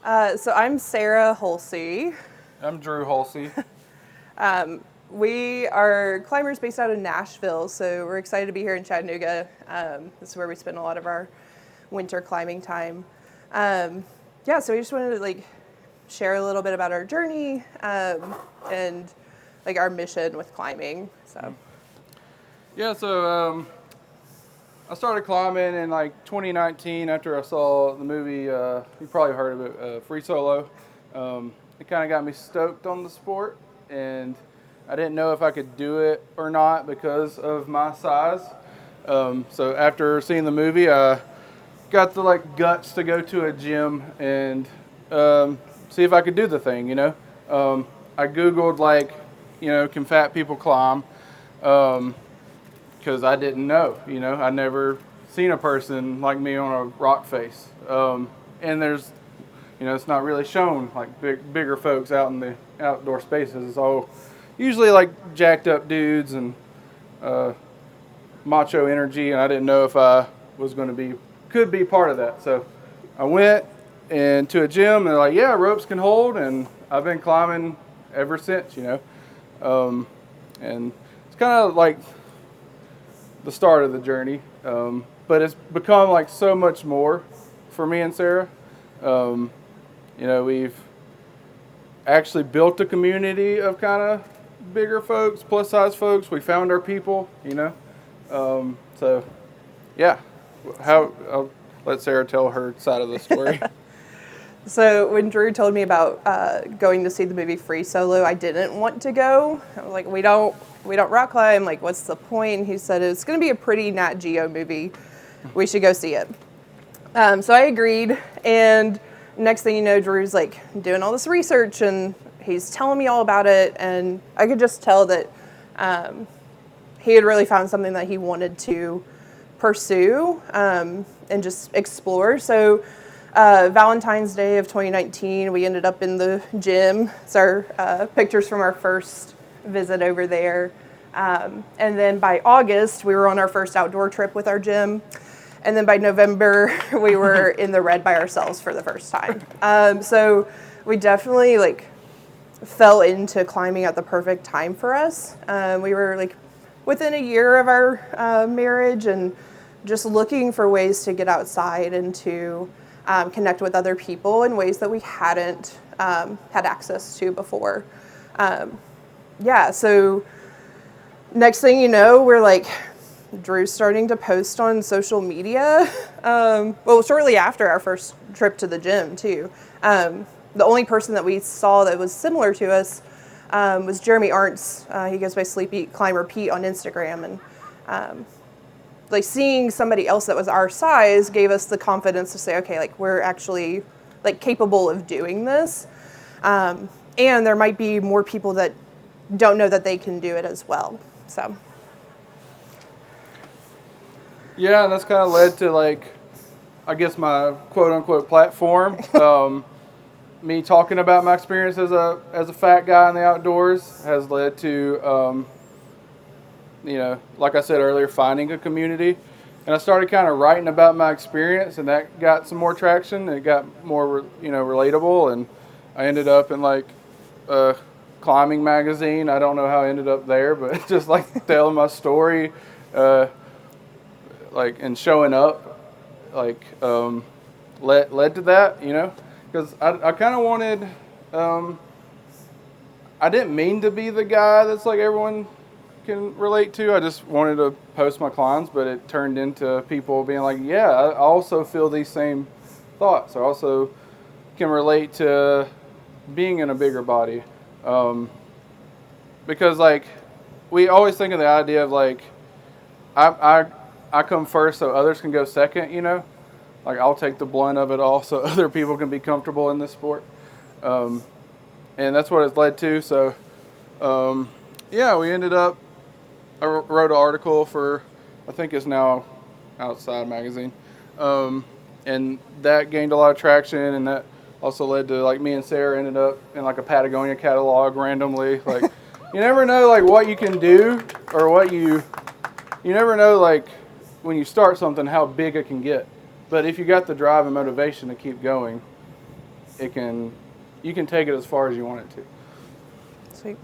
So I'm Sarah Hulsey. I'm Drew Hulsey. We are climbers based out of Nashville, so we're excited to be here in Chattanooga. This is where we spend a lot of our winter climbing time. So we just wanted to share a little bit about our journey and our mission with climbing. So I started climbing in 2019 after I saw the movie. You probably heard of it, Free Solo. It kind of got me stoked on the sport, and I didn't know if I could do it or not because of my size. So after seeing the movie, I got the guts to go to a gym and see if I could do the thing. I googled can fat people climb? Because I didn't know. I never seen a person like me on a rock face. And there's, it's not really shown bigger folks out in the outdoor spaces. It's all usually jacked up dudes and macho energy, and I didn't know if I was going to could be part of that. So I went into a gym, and they're like, yeah, ropes can hold, and I've been climbing ever since, and it's kind of like the start of the journey, but it's become so much more for me and Sarah. We've actually built a community of kind of bigger folks, plus size folks. We found our people, so yeah. I'll let Sarah tell her side of the story. So when Drew told me about going to see the movie Free Solo, I didn't want to go. I was like, we don't rock climb. What's the point? He said it's going to be a pretty Nat Geo movie. We should go see it. So I agreed, and next thing you know, Drew's doing all this research, and he's telling me all about it, and I could just tell that he had really found something that he wanted to pursue and just explore. So Valentine's Day of 2019, we ended up in the gym. It's our pictures from our first visit over there. And then by August, we were on our first outdoor trip with our gym. And then by November, we were in the red by ourselves for the first time. So we definitely fell into climbing at the perfect time for us. We were within a year of our marriage, and just looking for ways to get outside and to connect with other people in ways that we hadn't had access to before. So next thing you know, we're Drew's starting to post on social media. Shortly after our first trip to the gym too. The only person that we saw that was similar to us was Jeremy Arntz. He goes by Sleepy Climber Pete on Instagram, and seeing somebody else that was our size gave us the confidence to say, okay, we're actually capable of doing this. And there might be more people that don't know that they can do it as well. So. Yeah, and that's kind of led to I guess my quote unquote platform. Me talking about my experience as a fat guy in the outdoors has led to like I said earlier, finding a community. And I started kind of writing about my experience, and that got some more traction. It got more, relatable, and I ended up in a climbing magazine. I don't know how I ended up there, but just telling my story, and showing up, led to that, because I kind of wanted, I didn't mean to be the guy that's everyone can relate to. I just wanted to post my climbs, but it turned into people being yeah, I also feel these same thoughts. I also can relate to being in a bigger body. Because we always think of the idea of I come first so others can go second, I'll take the blunt of it all so other people can be comfortable in this sport. And that's what it's led to. So, we ended up, I wrote an article for, I think it's now Outside Magazine. And that gained a lot of traction, and that also led to me and Sarah ended up in a Patagonia catalog randomly. You never know what you can do, or you never know when you start something how big it can get. But if you got the drive and motivation to keep going, you can take it as far as you want it to. Sweet.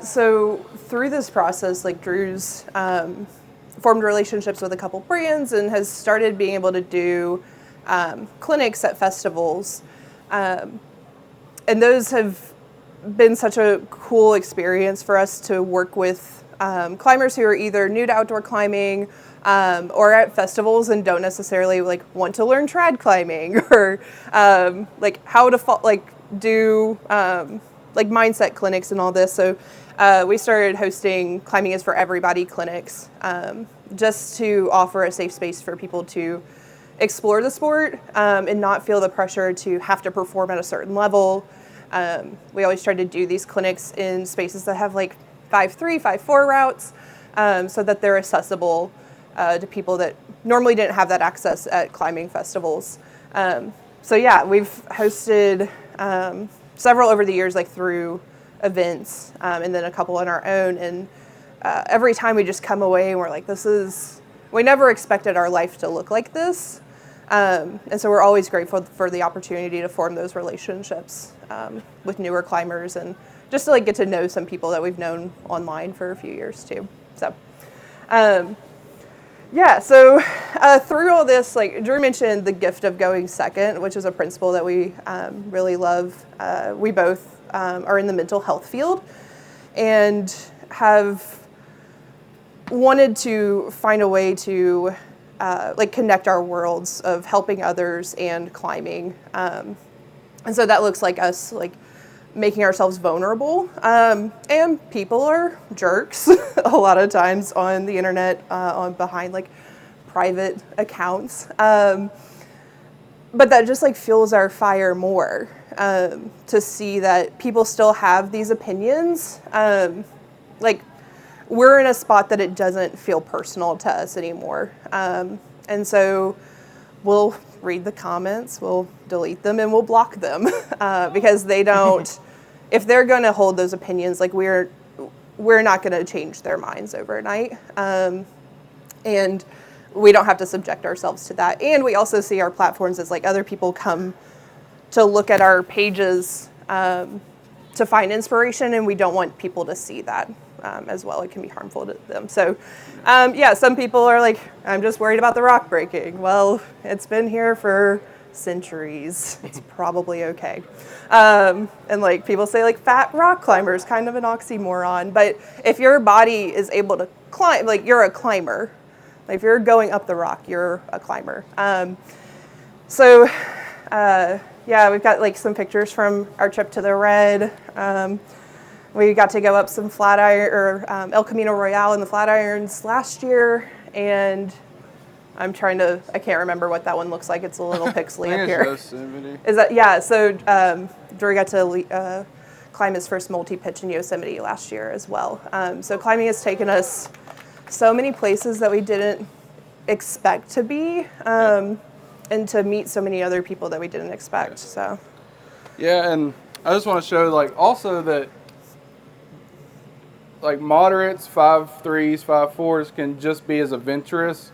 So through this process, like Drew's formed relationships with a couple brands and has started being able to do clinics at festivals. And those have been such a cool experience for us to work with climbers who are either new to outdoor climbing or at festivals and don't necessarily like want to learn trad climbing or like how to do like mindset clinics and all this. So we started hosting Climbing is for Everybody clinics just to offer a safe space for people to explore the sport and not feel the pressure to have to perform at a certain level. We always try to do these clinics in spaces that have like 5-3, 5-4 routes so that they're accessible to people that normally didn't have that access at climbing festivals. So yeah, we've hosted several over the years, like through events and then a couple on our own. And every time we just come away and we're like, we never expected our life to look like this. And so we're always grateful for the opportunity to form those relationships with newer climbers and just to like get to know some people that we've known online for a few years too. So, yeah, so through all this, like Drew mentioned the gift of going second, which is a principle that we really love. We both are in the mental health field and have wanted to find a way to like connect our worlds of helping others and climbing. And so that looks like us like making ourselves vulnerable. And people are jerks a lot of times on the internet, behind like private accounts. But that just like fuels our fire more to see that people still have these opinions. Like we're in a spot that it doesn't feel personal to us anymore. And so we'll read the comments, we'll delete them, and we'll block them because they don't, if they're going to hold those opinions, like we're not going to change their minds overnight. And we don't have to subject ourselves to that. And we also see our platforms as like other people come to look at our pages to find inspiration, and we don't want people to see that as well. It can be harmful to them. So yeah, some people are like, I'm just worried about the rock breaking. Well, it's been here for centuries. It's probably okay. And like people say like fat rock climber is kind of an oxymoron, but if your body is able to climb, like you're a climber. Like if you're going up the rock, you're a climber. So yeah, we've got like some pictures from our trip to the Red. We got to go up some Flatiron or El Camino Royale in the Flatirons last year, and I can't remember what that one looks like. It's a little pixely up here. Yosemite. Is that, yeah, so Drew got to climb his first multi-pitch in Yosemite last year as well. So climbing has taken us so many places that we didn't expect to be, and to meet so many other people that we didn't expect, so. Yeah, and I just want to show like also that like moderates, 5.3s, 5.4s can just be as adventurous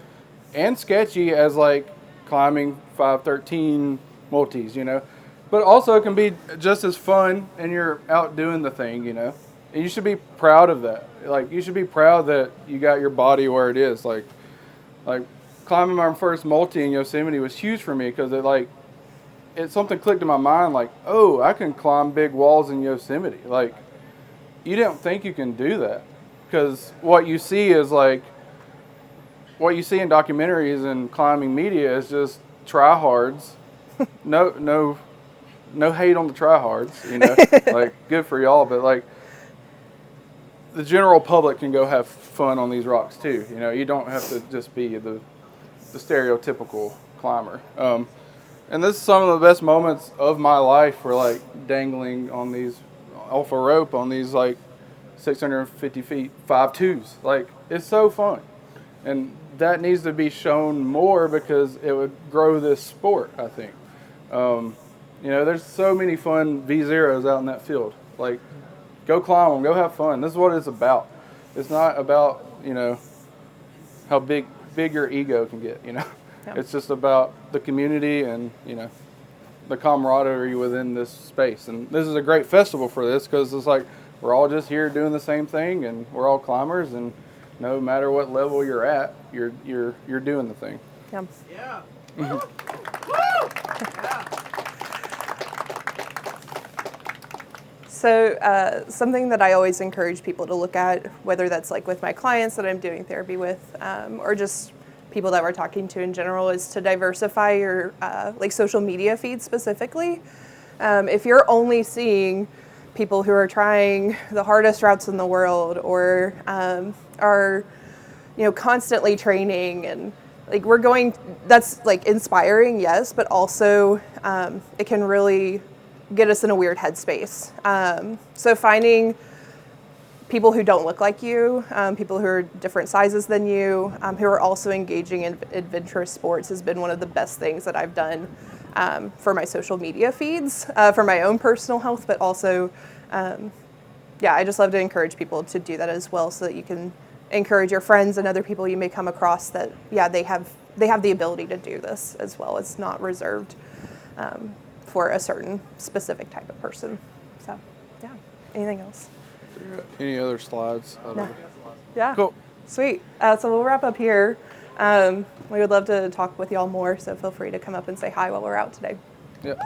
and sketchy as like climbing 5.13 multis, you know. But also it can be just as fun and you're out doing the thing, you know. And you should be proud of that. Like you should be proud that you got your body where it is. Like climbing my first multi in Yosemite was huge for me because something clicked in my mind like, oh, I can climb big walls in Yosemite. Like you don't think you can do that because what you see is like what you see in documentaries and climbing media is just tryhards. No hate on the tryhards, you know. Like good for y'all, but like the general public can go have fun on these rocks too. You know, you don't have to just be the stereotypical climber. And this is some of the best moments of my life for like dangling on these off a rope on these like 650 feet 5.2s. Like it's so fun, and that needs to be shown more because it would grow this sport, I think. You know, there's so many fun V0s out in that field. Like go climb them, go have fun. This is what it's about. It's not about, you know, how big your ego can get, you know. Yeah. It's just about the community and, you know. the camaraderie within this space. And this is a great festival for this because it's like we're all just here doing the same thing, and we're all climbers, and no matter what level you're at, you're doing the thing. Yeah. Yeah. Mm-hmm. So something that I always encourage people to look at, whether that's like with my clients that I'm doing therapy with, or just people that we're talking to in general, is to diversify your like social media feed specifically. If you're only seeing people who are trying the hardest routes in the world, or are, you know, constantly training, and like that's like inspiring, yes, but also it can really get us in a weird headspace. So finding people who don't look like you, people who are different sizes than you, who are also engaging in adventurous sports has been one of the best things that I've done for my social media feeds, for my own personal health, but also, yeah, I just love to encourage people to do that as well, so that you can encourage your friends and other people you may come across that, yeah, they have the ability to do this as well. It's not reserved for a certain specific type of person. So, yeah. Anything else? Any other slides? No. Yeah. Cool. Sweet. So we'll wrap up here. We would love to talk with y'all more, so feel free to come up and say hi while we're out today. Yep.